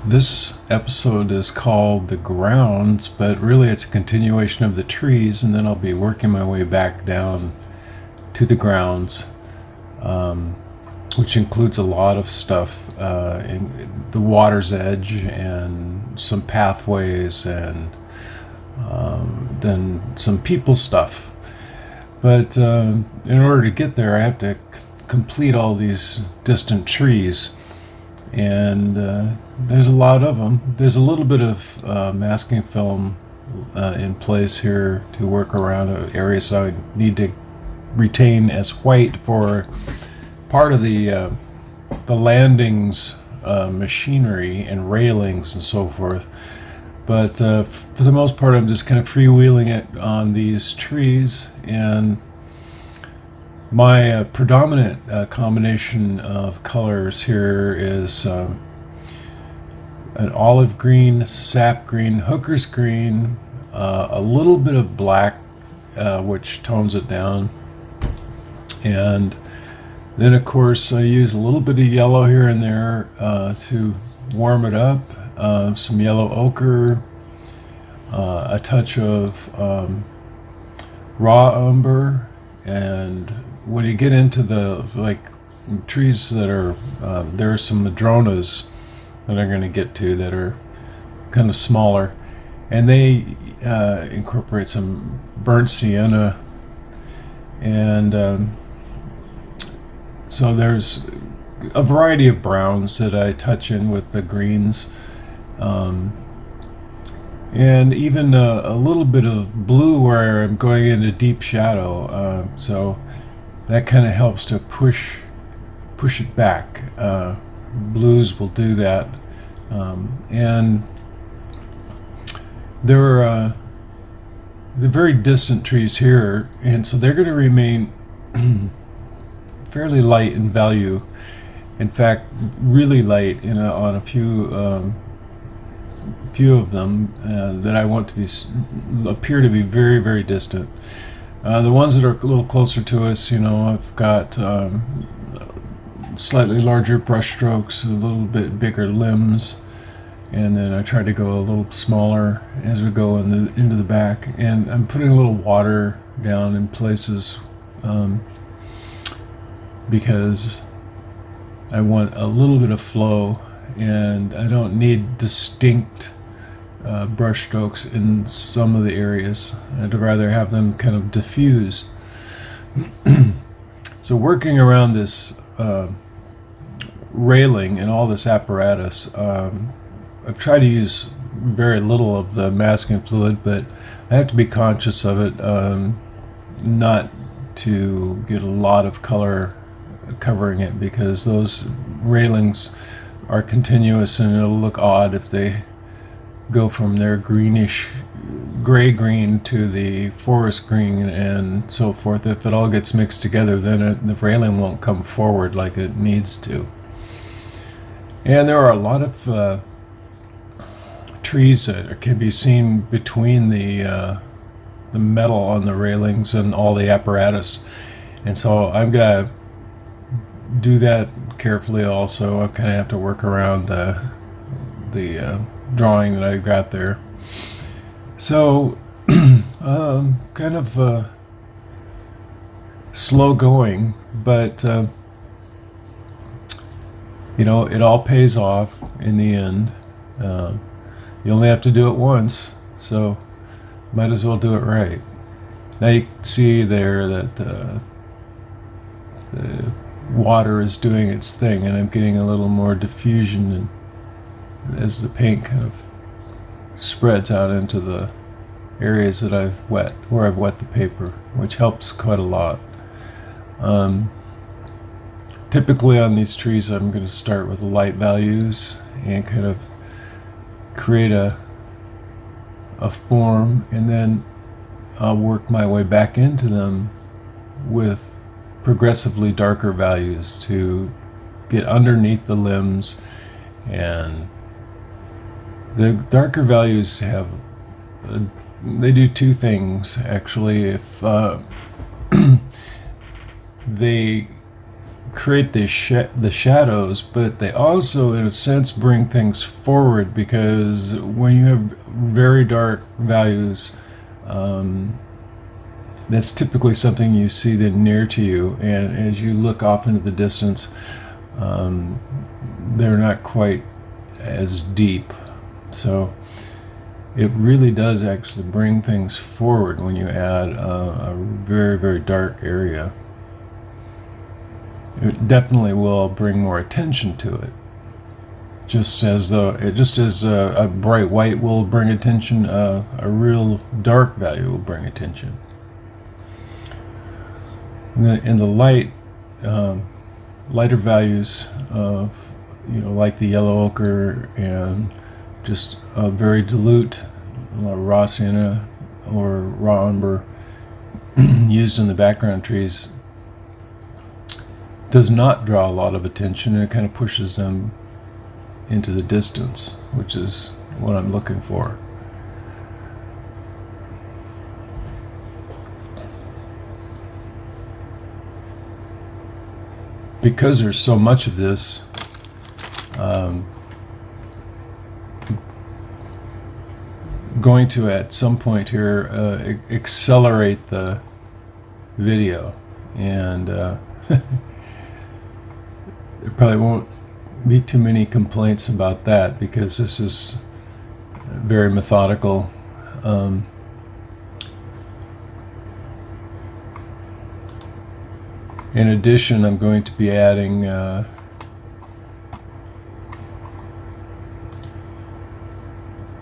This episode is called The Grounds, but really it's a continuation of the trees, and then I'll be working my way back down to the grounds, which includes a lot of stuff in the water's edge and some pathways and then some people stuff. But in order to get there, I have to complete all these distant trees. And there's a lot of them. There's a little bit of masking film in place here to work around areas I need to retain as white for part of the landings machinery and railings and so forth. But for the most part, I'm just kind of freewheeling it on these trees, and my predominant combination of colors here is an olive green, sap green, hooker's green, a little bit of black, which tones it down. And then, of course, I use a little bit of yellow here and there to warm it up, some yellow ochre, a touch of raw umber, and when you get into the trees that are there are some madronas that I'm going to get to that are kind of smaller, and they incorporate some burnt sienna, and so there's a variety of browns that I touch in with the greens, and even a little bit of blue where I'm going into deep shadow, so that kind of helps to push it back. Blues will do that, and there are the very distant trees here, and so they're going to remain fairly light in value. In fact, really light on a few of them that I want to appear to be very, very distant. The ones that are a little closer to us, I've got slightly larger brush strokes, a little bit bigger limbs, and then I try to go a little smaller as we go into the back. And I'm putting a little water down in places because I want a little bit of flow, and I don't need distinct brush strokes in some of the areas. I'd rather have them kind of diffuse. So working around this railing and all this apparatus, I've tried to use very little of the masking fluid, but I have to be conscious of it, not to get a lot of color covering it, because those railings are continuous and it'll look odd if they go from their greenish gray green to the forest green and so forth. If it all gets mixed together, then the railing won't come forward like it needs to. And there are a lot of trees that can be seen between the metal on the railings and all the apparatus, and so I'm gonna do that carefully. Also, I kind of have to work around the drawing that I got there. So kind of slow going, but it all pays off in the end. You only have to do it once, so might as well do it right. Now you can see there that the water is doing its thing, and I'm getting a little more diffusion as the paint kind of spreads out into the areas that I've wet the paper, which helps quite a lot. Typically on these trees, I'm going to start with light values and kind of create a form, and then I'll work my way back into them with progressively darker values to get underneath the limbs. And the darker values they do two things actually. If they create the shadows, but they also, in a sense, bring things forward, because when you have very dark values, that's typically something you see then near to you, and as you look off into the distance, they're not quite as deep. So it really does actually bring things forward when you add a very, very dark area. It definitely will bring more attention to it. Just as a bright white will bring attention, a real dark value will bring attention. In the light, lighter values of, like the yellow ochre and just a very dilute raw sienna or raw umber used in the background trees does not draw a lot of attention, and it kind of pushes them into the distance, which is what I'm looking for. Because there's so much of this, going to at some point here accelerate the video, and there probably won't be too many complaints about that, because this is very methodical. In addition, I'm going to be adding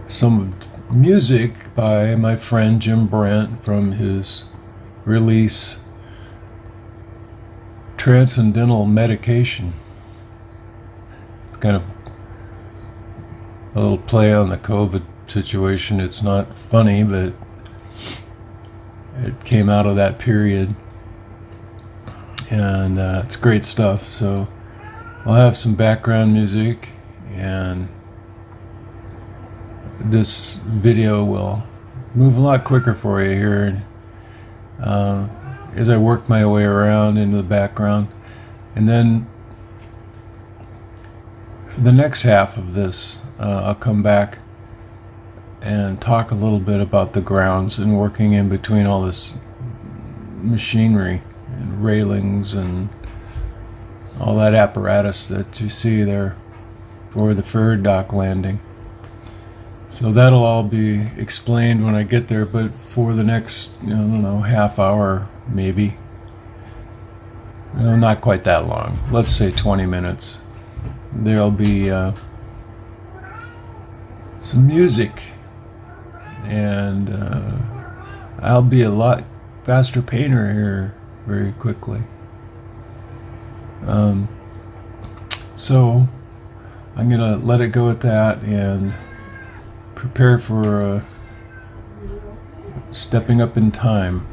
some music by my friend Jim Brandt from his release Transcendental Medication. It's kind of a little play on the COVID situation. It's not funny, but it came out of that period, and it's great stuff. So I'll have some background music, and this video will move a lot quicker for you here as I work my way around into the background. And then for the next half of this, I'll come back and talk a little bit about the grounds and working in between all this machinery and railings and all that apparatus that you see there for the ferry dock landing. So that'll all be explained when I get there, but for the next, half hour maybe. Not quite that long. Let's say 20 minutes. There'll be some music, and I'll be a lot faster painter here very quickly. So I'm gonna let it go at that and prepare for stepping up in time.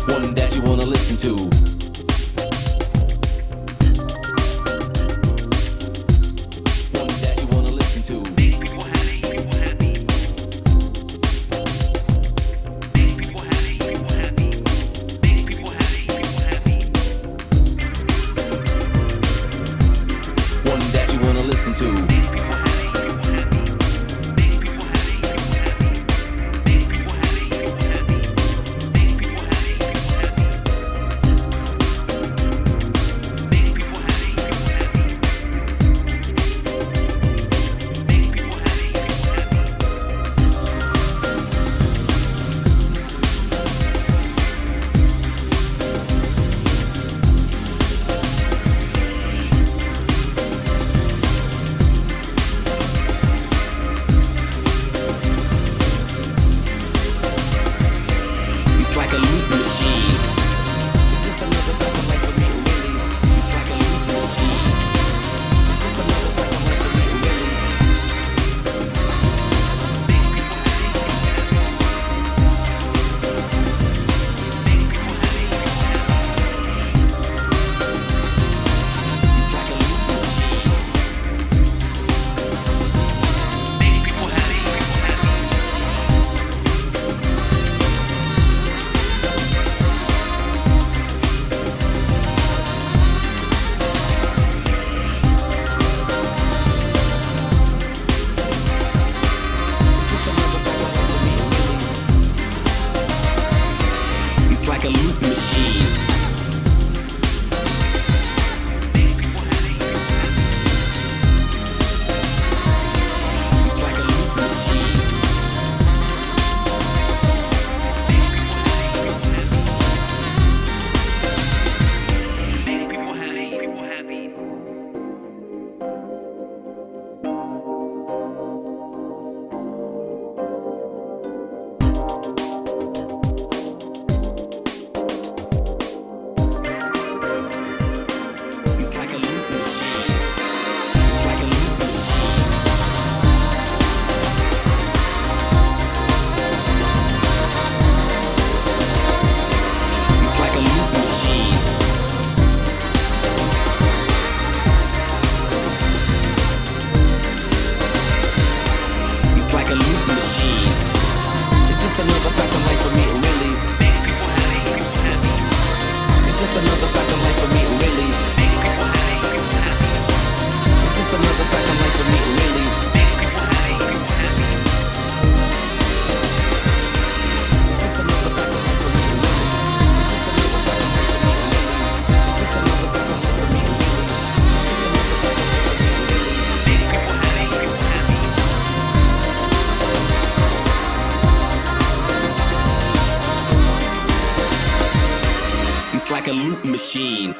One that you wanna listen to. One that you wanna listen to. Make people happy, people happy. Make people happy, people happy. Make people happy, people happy. One that you wanna listen to. Make people happy, people happy. Make people happy, people happy. Make people happy, people happy. Make people happy, people happy. Make people happy, people happy. Make people happy, people happy. It's like a loop machine. It's just another fucking life for me, really. It's like a loop machine. It's just another fucking life for me, really. Make people happy, people happy. Make people happy, people happy. It's like a loop machine. Make people happy, people happy. It's just another fucking life for me, really. It's like a loop machine. Make people happy, people happy. It's like a loop machine. Make people happy, people happy. It's like a loop machine. It's like a loop machine. It's like a loop machine. It's like a loop machine. It's just another fucking life for me, really. Make people happy, people happy. It's just another fucking life for me, really. Make people happy, people happy. It's just another fucking life for me, really. Make people happy, people happy. It's just another fucking life for me, really. It's just another fucking life for me, really. It's just another fucking life for me, really. It's just another fucking life for me, really. Make people happy, people happy. It's like a loop machine.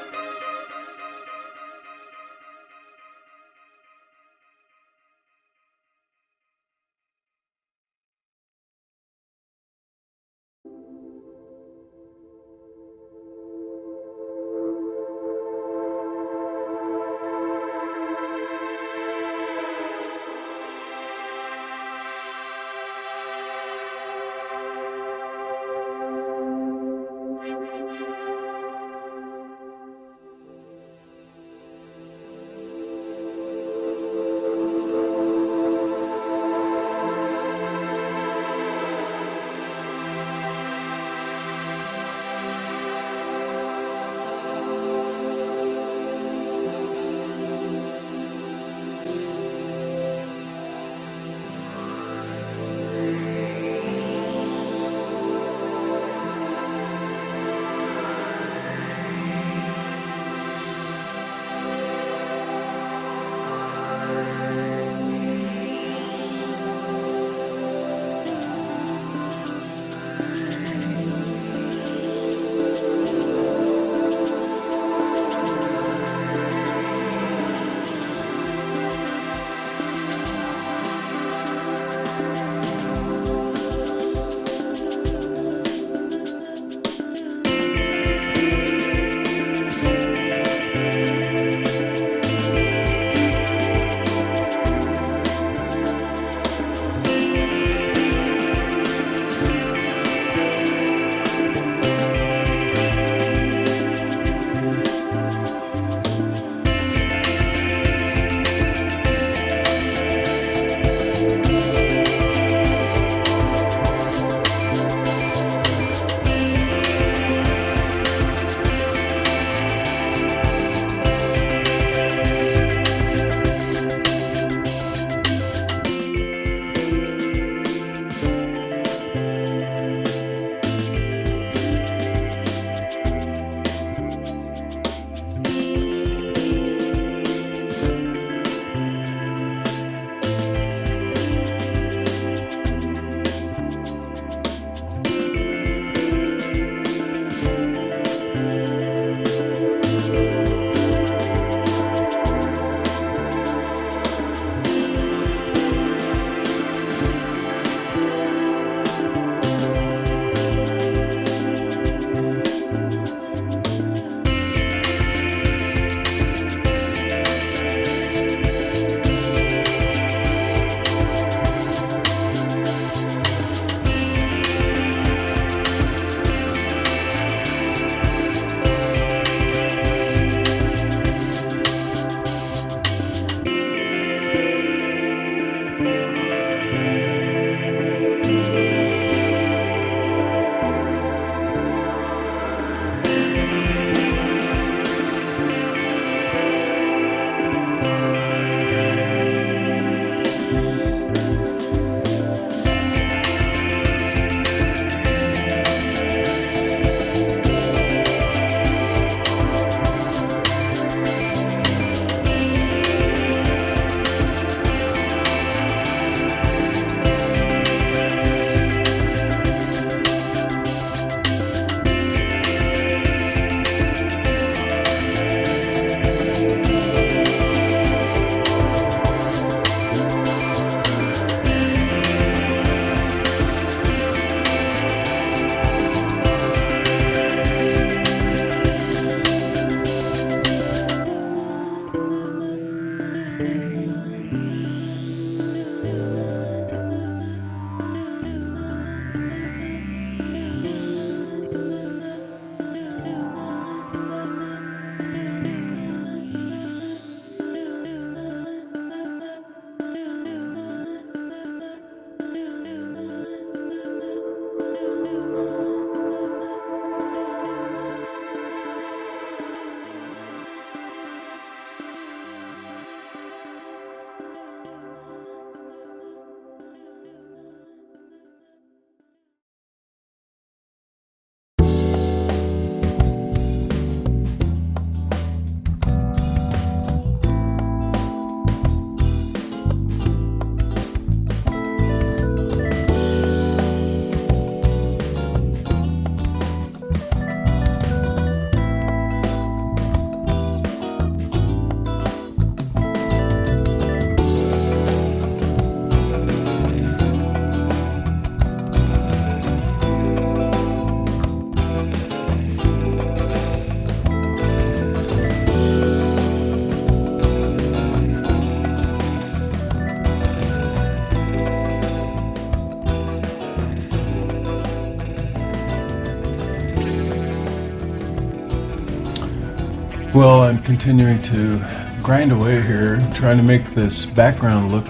Well, I'm continuing to grind away here, trying to make this background look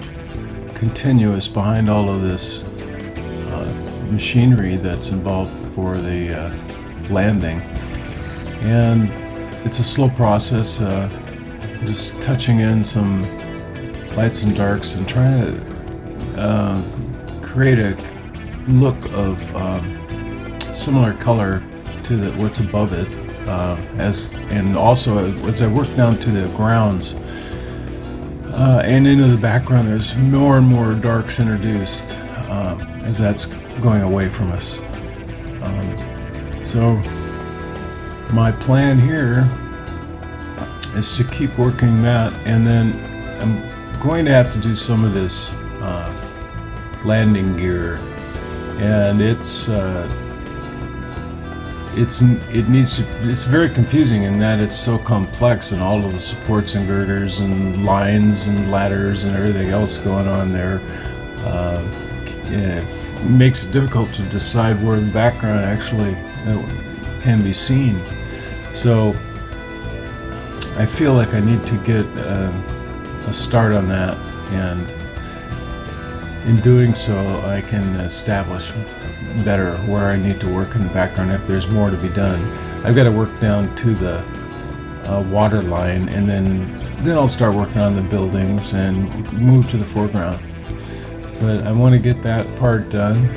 continuous behind all of this machinery that's involved for the landing. And it's a slow process, just touching in some lights and darks and trying to create a look of similar color to what's above it. And also as I work down to the grounds and into the background, there's more and more darks introduced as that's going away from us. So my plan here is to keep working that, and then I'm going to have to do some of this landing gear, and it's very confusing in that it's so complex, and all of the supports and girders and lines and ladders and everything else going on there. It makes it difficult to decide where the background actually can be seen. So I feel like I need to get a start on that, and in doing so I can establish better where I need to work in the background if there's more to be done. I've got to work down to the water line, and then I'll start working on the buildings and move to the foreground. But I want to get that part done,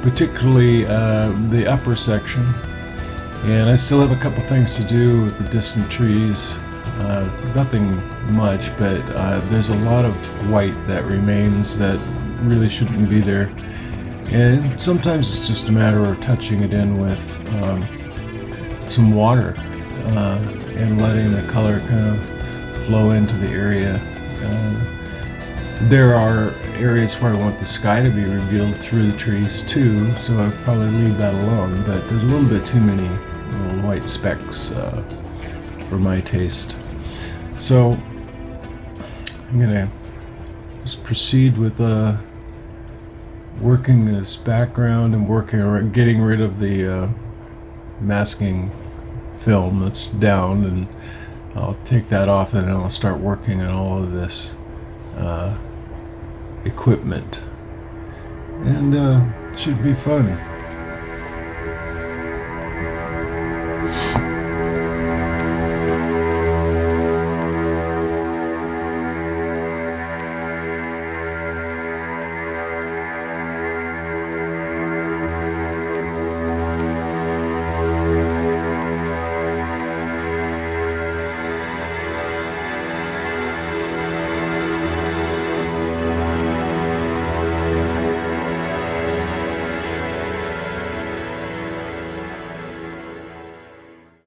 particularly the upper section. And I still have a couple things to do with the distant trees. Nothing much, but there's a lot of white that remains that really shouldn't be there. And sometimes it's just a matter of touching it in with some water and letting the color kind of flow into the area. There are areas where I want the sky to be revealed through the trees too, so I'll probably leave that alone, but there's a little bit too many little white specks for my taste. So I'm gonna just proceed with working this background and getting rid of the masking film that's down, and I'll take that off, and then I'll start working on all of this equipment, and should be fun.